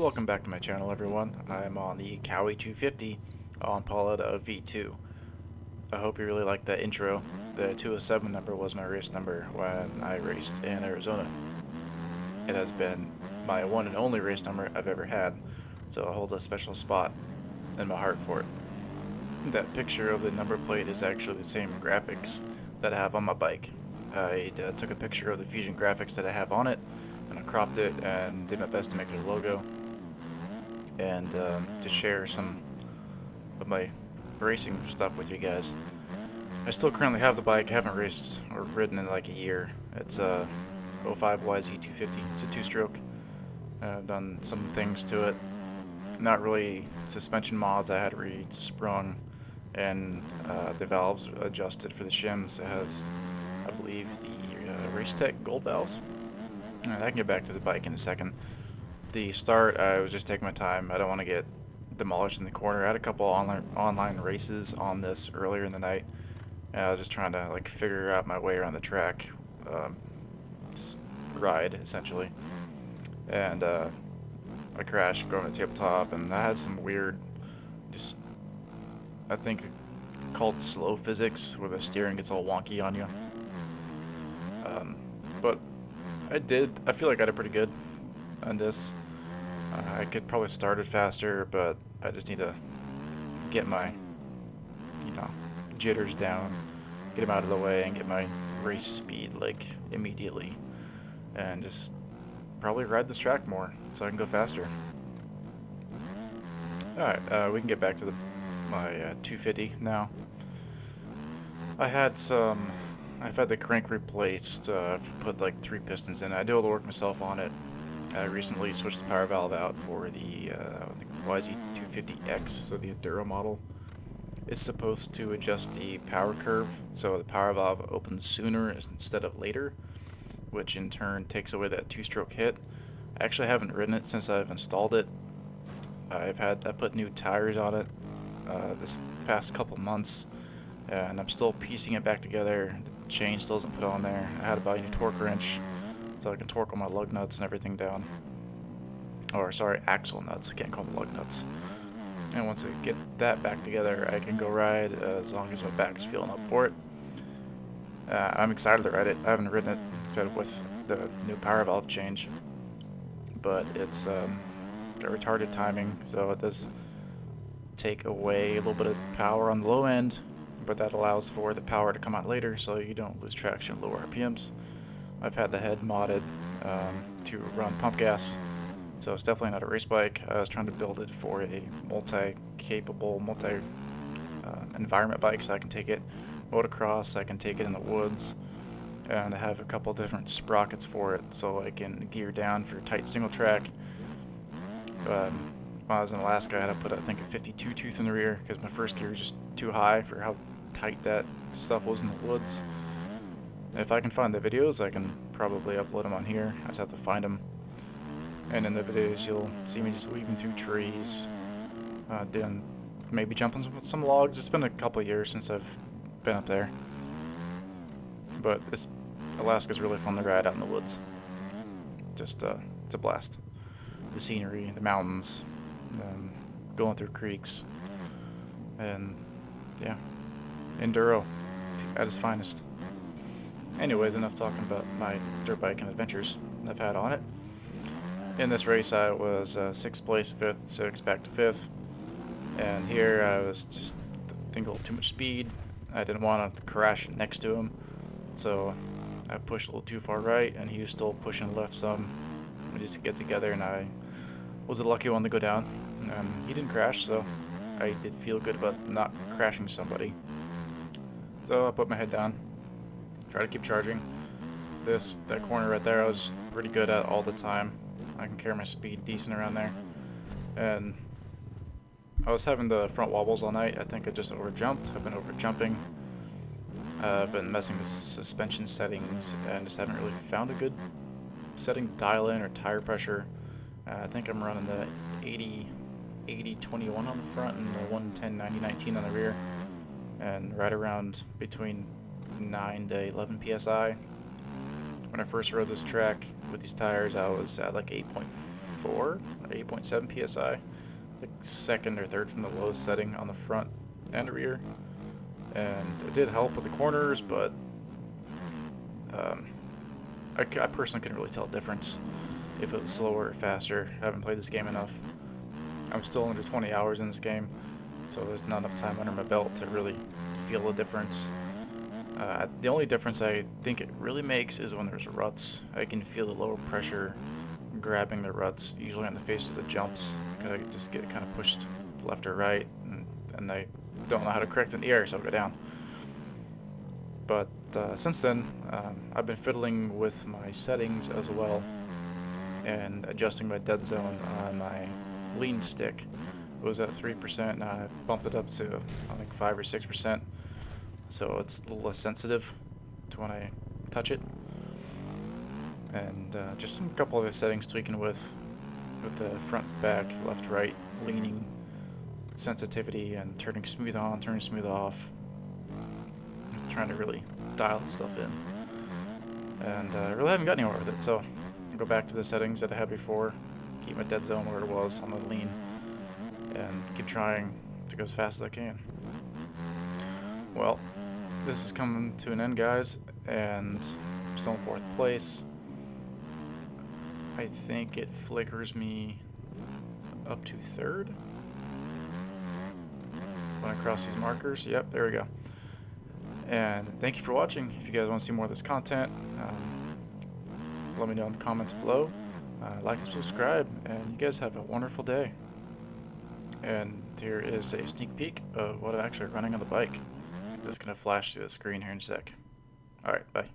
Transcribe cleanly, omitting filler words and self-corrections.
Welcome back to my channel, everyone. I'm on the Kawi 250 on Paleta V2. I hope you really liked that intro. The 207 number was my race number when I raced in Arizona. It has been my one and only race number I've ever had, so I hold a special spot in my heart for it. That picture of the number plate is actually the same graphics that I have on my bike. I took a picture of the Fusion graphics that I have on it, and I cropped it and did my best to make it a logo, and to share some of my racing stuff with you guys. I still currently have the bike. I haven't raced or ridden in like a year. It's a '05 YZ250. It's a two-stroke. I've done some things to it. Not really suspension mods. I had re-sprung and the valves adjusted for the shims. It has, I believe, the Race Tech gold valves. Alright, I can get back to the bike in a second. The start, I was just taking my time. I don't want to get demolished in the corner. I had a couple online races on this earlier in the night, and I was just trying to like figure out my way around the track, just ride essentially. And I crashed going to the tabletop, and I had some weird, just I think called slow physics, where the steering gets all wonky on you. But I feel like I did pretty good on this. I could probably start it faster, but I just need to get my, jitters down, get them out of the way, and get my race speed, like, immediately. And just probably ride this track more, so I can go faster. Alright, we can get back to my 250 now. I've had the crank replaced, put like 3 pistons in it. I did all the work myself on it. I recently switched the power valve out for the I think YZ250X, so the Enduro model. It's supposed to adjust the power curve, so the power valve opens sooner instead of later, which in turn takes away that 2-stroke hit. I actually haven't ridden it since I've installed it. I put new tires on it this past couple months, and I'm still piecing it back together. The chain still isn't put on there. I had to buy a new torque wrench so I can torque all my lug nuts and everything down. Or, sorry, axle nuts. I can't call them lug nuts. And once I get that back together, I can go ride as long as my back is feeling up for it. I'm excited to ride it. I haven't ridden it except with the new power valve change, but it's got retarded timing, so it does take away a little bit of power on the low end, but that allows for the power to come out later, so you don't lose traction at lower RPMs. I've had the head modded to run pump gas, so it's definitely not a race bike. I was trying to build it for a multi-capable, environment bike, so I can take it motocross, I can take it in the woods, and I have a couple different sprockets for it, so I can gear down for tight single track. When I was in Alaska, I had to put, I think, a 52 tooth in the rear because my first gear was just too high for how tight that stuff was in the woods. If I can find the videos, I can probably upload them on here. I just have to find them. And in the videos, you'll see me just weaving through trees, maybe jumping some logs. It's been a couple of years since I've been up there. But Alaska's really fun to ride out in the woods. Just, it's a blast. The scenery, the mountains, going through creeks, and yeah, enduro at its finest. Anyways, enough talking about my dirt bike and adventures I've had on it. In this race, I was 6th place, 5th, 6th, back to 5th, and here I was just thinking a little too much speed. I didn't want to crash next to him, so I pushed a little too far right, and he was still pushing left some. We just get together, and I was the lucky one to go down. He didn't crash, so I did feel good about not crashing somebody. So I put my head down, try to keep charging. That corner right there I was pretty good at all the time. I can carry my speed decent around there. And I was having the front wobbles all night. I think I just overjumped. I've been overjumping. I've been messing with suspension settings and just haven't really found a good setting to dial in or tire pressure. I think I'm running the 80-21 on the front and the 110-90-19 on the rear, and right around between 9 to 11 psi. When I first rode this track with these tires, I was at like 8.5 8.4, 8.7 psi, like second or third from the lowest setting on the front and rear. And it did help with the corners, but I personally couldn't really tell a difference if it was slower or faster. I haven't played this game enough. I'm still under 20 hours in this game, so there's not enough time under my belt to really feel a difference. The only difference I think it really makes is when there's ruts. I can feel the lower pressure grabbing the ruts, usually on the faces of jumps, because I just get kind of pushed left or right, and I don't know how to correct in the air, so I'll go down. But since then, I've been fiddling with my settings as well, and adjusting my dead zone on my lean stick. It was at 3%, now I bumped it up to I think 5 or 6%, so it's a little less sensitive to when I touch it. And just a couple of the settings tweaking with the front, back, left, right, leaning, sensitivity, and turning smooth on, turning smooth off. Trying to really dial stuff in. And I really haven't got anywhere with it, so I'll go back to the settings that I had before, keep my dead zone where it was on the lean, and keep trying to go as fast as I can. Well, this is coming to an end, guys, and I'm still in 4th place. I think it flickers me up to 3rd when I cross these markers. Yep, there we go. And thank you for watching. If you guys want to see more of this content, let me know in the comments below. Like and subscribe, and you guys have a wonderful day. And here is a sneak peek of what I'm actually running on the bike. Just gonna flash through the screen here in a sec. Alright, bye.